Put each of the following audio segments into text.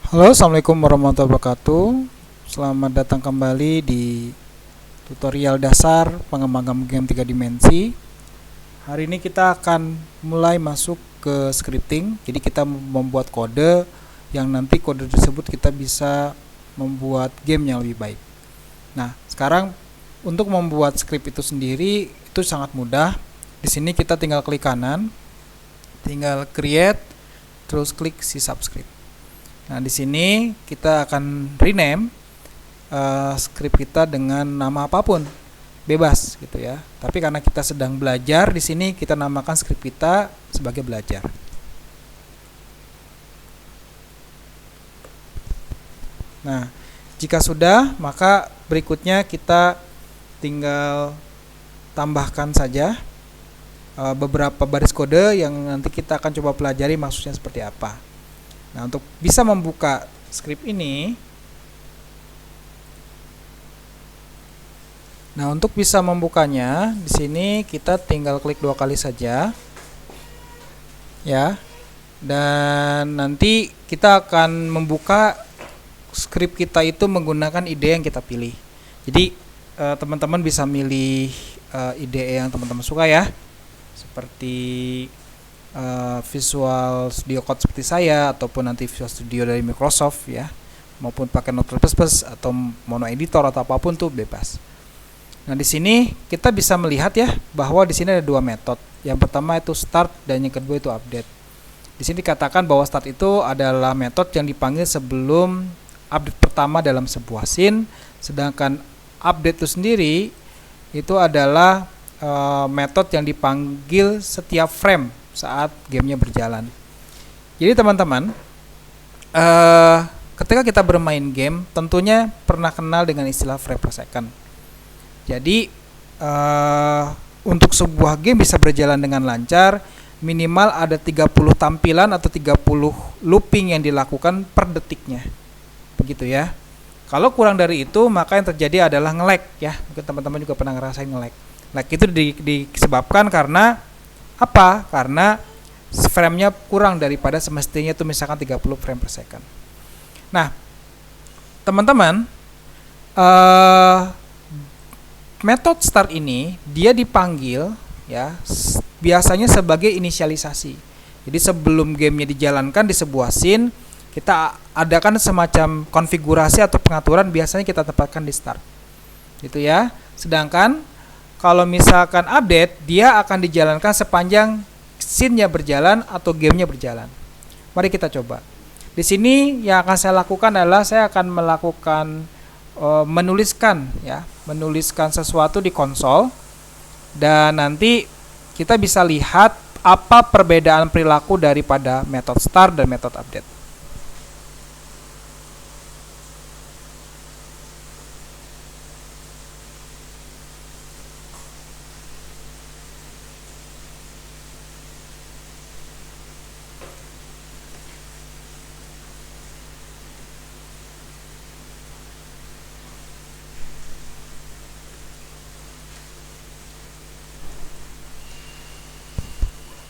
Halo, assalamualaikum warahmatullahi wabarakatuh. Selamat datang kembali di tutorial dasar pengembangan game 3 dimensi. Hari ini kita akan mulai masuk ke scripting. Jadi kita membuat kode yang nanti kode tersebut kita bisa membuat game yang lebih baik. Nah, sekarang untuk membuat script itu sendiri itu sangat mudah. Di sini kita tinggal klik kanan, tinggal create, terus klik si subscript. Nah, di sini kita akan rename script kita dengan nama apapun, bebas gitu ya. Tapi karena kita sedang belajar, di sini kita namakan script kita sebagai belajar. Nah, jika sudah, maka berikutnya kita tinggal tambahkan saja beberapa baris kode yang nanti kita akan coba pelajari maksudnya seperti apa. Nah, untuk bisa membuka script ini, untuk bisa membukanya, di sini kita tinggal klik 2 kali saja, ya. Dan nanti kita akan membuka script kita itu menggunakan IDE yang kita pilih. Jadi teman-teman bisa milih IDE yang teman-teman suka ya, seperti Visual Studio Code seperti saya, ataupun nanti Visual Studio dari Microsoft ya, maupun pakai Notepad++ atau Mono Editor atau apapun tuh bebas. Nah, di sini kita bisa melihat ya bahwa di sini ada 2 metode. Yang pertama itu start dan yang kedua itu update. Di sini dikatakan bahwa start itu adalah metode yang dipanggil sebelum update pertama dalam sebuah scene, sedangkan update itu sendiri itu adalah metode yang dipanggil setiap frame saat gamenya berjalan. Jadi teman-teman, ketika kita bermain game, tentunya pernah kenal dengan istilah frame per second. Jadi untuk sebuah game bisa berjalan dengan lancar, minimal ada 30 tampilan atau 30 looping yang dilakukan per detiknya. Begitu ya. Kalau kurang dari itu, maka yang terjadi adalah nge-lag ya. Mungkin teman-teman juga pernah ngerasain nge-lag. Lag itu disebabkan karena apa? Karena frame-nya kurang daripada semestinya, itu misalkan 30 frame per second. Nah, teman-teman, metode start ini dia dipanggil ya biasanya sebagai inisialisasi. Jadi sebelum gamenya dijalankan di sebuah scene, kita adakan semacam konfigurasi atau pengaturan, biasanya kita tempatkan di start. Gitu ya. Sedangkan kalau misalkan update, dia akan dijalankan sepanjang scene-nya berjalan atau gamenya berjalan. Mari kita coba. Di sini yang akan saya lakukan adalah saya akan melakukan menuliskan sesuatu di konsol, dan nanti kita bisa lihat apa perbedaan perilaku daripada metode start dan metode update.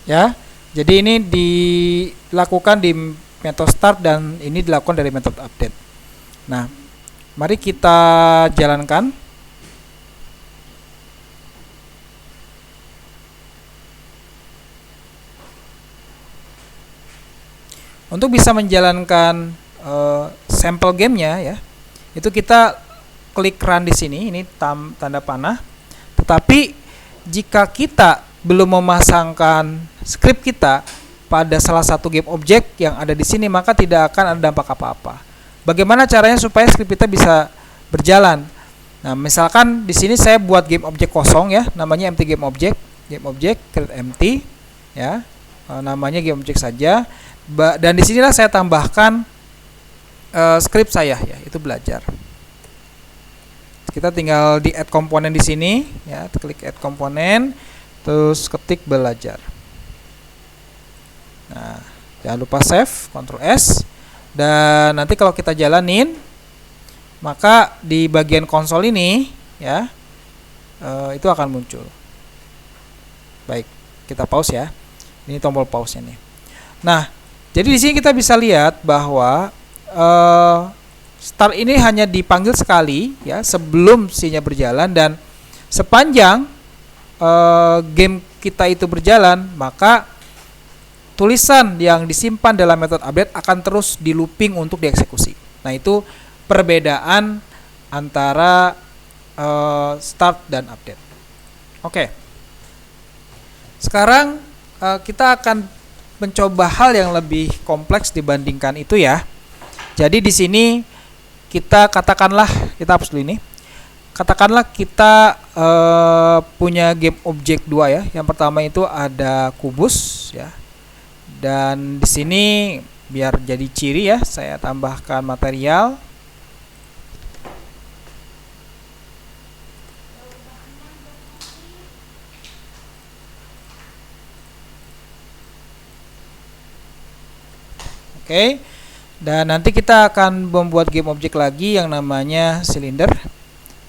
Ya, jadi ini dilakukan di metode start dan ini dilakukan dari metode update. Nah, mari kita jalankan. Untuk bisa menjalankan sampel gamenya ya, itu kita klik run di sini, ini tanda panah. Tetapi jika kita belum memasangkan script kita pada salah satu game object yang ada di sini, maka tidak akan ada dampak apa-apa. Bagaimana caranya supaya script kita bisa berjalan? Nah, misalkan di sini saya buat game object kosong ya, namanya empty game object create empty ya, namanya game object saja. Dan di sinilah saya tambahkan script saya ya, itu belajar. Kita tinggal di add komponen di sini ya, klik add komponen, terus ketik belajar. Nah, jangan lupa save, Ctrl S, dan nanti kalau kita jalanin, maka di bagian konsol ini ya itu akan muncul. Baik, kita pause ya. Ini tombol pause nya nih. Nah, jadi di sini kita bisa lihat bahwa start ini hanya dipanggil sekali ya sebelum scene-nya berjalan, dan sepanjang game kita itu berjalan, maka tulisan yang disimpan dalam metode update akan terus di looping untuk dieksekusi. Nah, itu perbedaan antara start dan update. Oke. Sekarang kita akan mencoba hal yang lebih kompleks dibandingkan itu ya. Jadi di sini kita katakanlah, kita hapus dulu ini. Katakanlah kita punya game objek 2 ya. Yang pertama itu ada kubus ya. Dan di sini biar jadi ciri ya, saya tambahkan material. Oke. Dan nanti kita akan membuat game objek lagi yang namanya silinder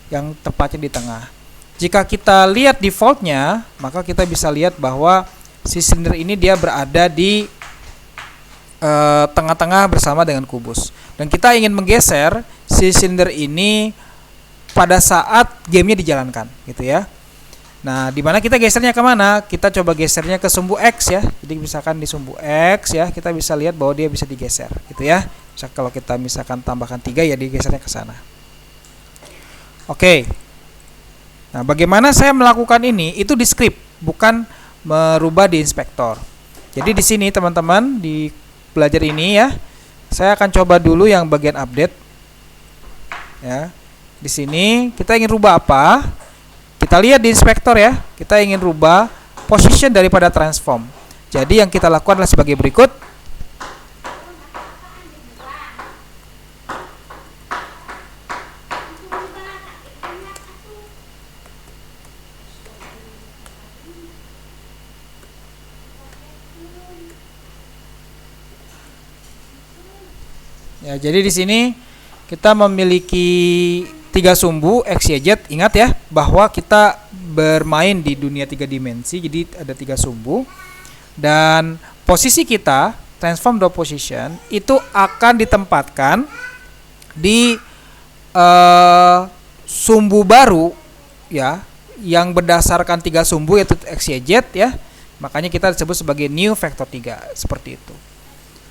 yang tepatnya di tengah. Jika kita lihat defaultnya, maka kita bisa lihat bahwa si silinder ini dia berada di tengah-tengah bersama dengan kubus. Dan kita ingin menggeser si silinder ini pada saat gamenya dijalankan, gitu ya. Nah, dimana kita gesernya kemana? Kita coba gesernya ke sumbu X ya. Jadi misalkan di sumbu X ya, kita bisa lihat bahwa dia bisa digeser, gitu ya. Misal kalau kita misalkan tambahkan 3 ya, digesernya ke sana. Oke. Nah, bagaimana saya melakukan ini? Itu di script, bukan merubah di inspektor. Jadi di sini teman-teman di belajar ini ya, saya akan coba dulu yang bagian update. Ya. Di sini kita ingin rubah apa? Kita lihat di inspektor ya. Kita ingin rubah position daripada transform. Jadi yang kita lakukan adalah sebagai berikut. Ya, jadi di sini kita memiliki 3 sumbu X, Y, Z. Ingat ya bahwa kita bermain di dunia 3 dimensi, jadi ada 3 sumbu. Dan posisi kita transform dot position itu akan ditempatkan di sumbu baru ya, yang berdasarkan 3 sumbu yaitu X, Y, Z ya. Makanya kita disebut sebagai new vector 3 seperti itu.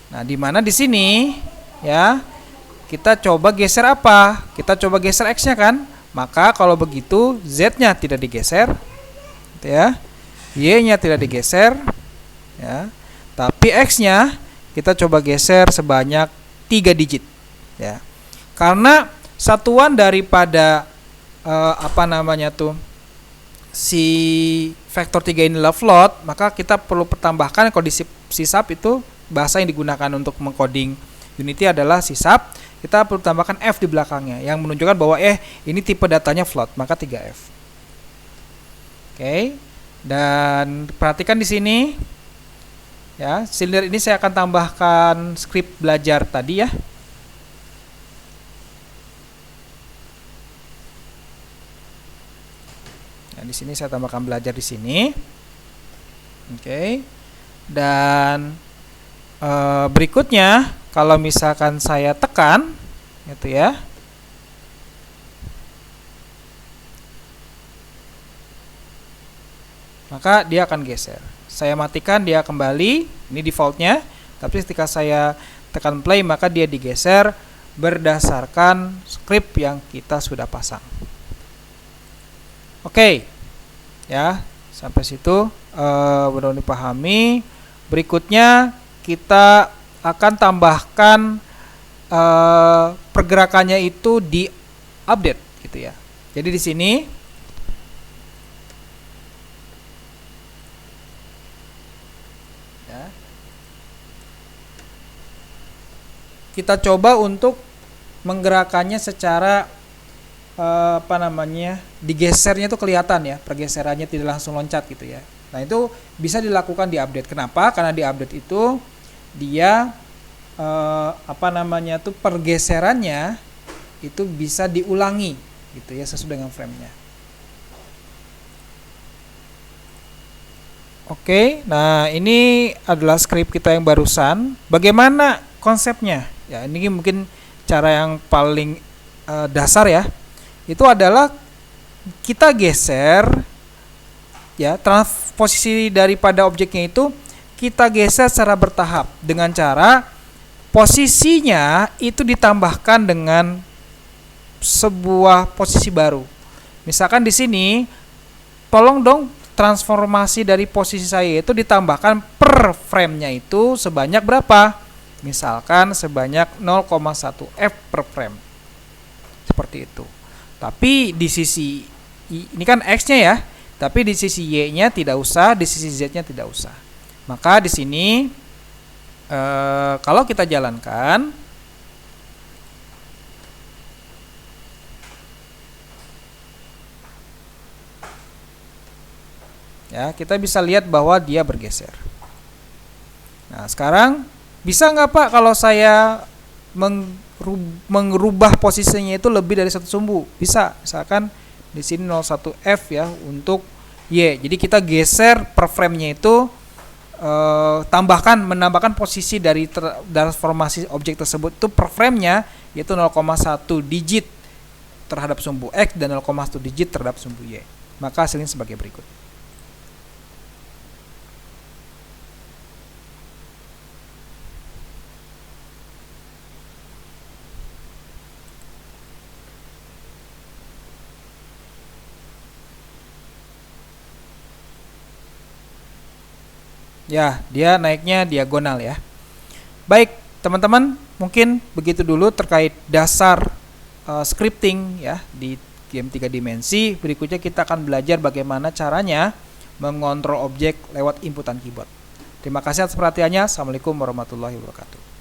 Nah, di mana di sini ya, kita coba geser apa? Kita coba geser X-nya kan? Maka kalau begitu Z-nya tidak digeser, gitu ya. Y-nya tidak digeser, ya. Tapi X-nya kita coba geser sebanyak 3 digit, ya. Karena satuan daripada si vektor 3 ini adalah float, maka kita perlu tambahkan kalau di sysap itu bahasa yang digunakan untuk mengcoding Unity adalah sysap, kita perlu tambahkan F di belakangnya yang menunjukkan bahwa ini tipe datanya float, maka 3F. Oke. Dan perhatikan di sini ya, silinder ini saya akan tambahkan script belajar tadi ya. Nah, di sini saya tambahkan belajar di sini. Oke. Dan berikutnya kalau misalkan saya tekan gitu ya, maka dia akan geser. Saya matikan, dia kembali, ini defaultnya. Tapi ketika saya tekan play, maka dia digeser berdasarkan script yang kita sudah pasang. Oke, ya, sampai situ mudah-mudahan dipahami. Berikutnya kita akan tambahkan pergerakannya itu di update gitu ya. Jadi di sini ya, kita coba untuk menggerakkannya secara digesernya itu kelihatan ya, pergeserannya tidak langsung loncat gitu ya. Nah, itu bisa dilakukan di update. Kenapa? Karena di update itu dia pergeserannya itu bisa diulangi gitu ya, sesuai dengan frame-nya. Oke, nah ini adalah script kita yang barusan. Bagaimana konsepnya? Ya, ini mungkin cara yang paling dasar ya. Itu adalah kita geser ya, posisi daripada objeknya itu kita geser secara bertahap dengan cara posisinya itu ditambahkan dengan sebuah posisi baru. Misalkan di sini tolong dong transformasi dari posisi saya itu ditambahkan per frame-nya itu sebanyak berapa? Misalkan sebanyak 0,1 F per frame. Seperti itu. Tapi di sisi ini kan X-nya ya, tapi di sisi Y-nya tidak usah, di sisi Z-nya tidak usah. Maka di sini kalau kita jalankan, ya kita bisa lihat bahwa dia bergeser. Nah sekarang bisa nggak Pak kalau saya mengubah posisinya itu lebih dari satu sumbu? Bisa, misalkan di sini 01 F ya untuk Y. Jadi kita geser per frame-nya itu menambahkan posisi dari transformasi objek tersebut itu per frame-nya yaitu 0,1 digit terhadap sumbu X dan 0,1 digit terhadap sumbu Y. Maka hasilnya sebagai berikut. Ya, dia naiknya diagonal ya. Baik, teman-teman, mungkin begitu dulu terkait dasar scripting ya di game 3 dimensi. Berikutnya kita akan belajar bagaimana caranya mengontrol objek lewat inputan keyboard. Terima kasih atas perhatiannya. Assalamualaikum warahmatullahi wabarakatuh.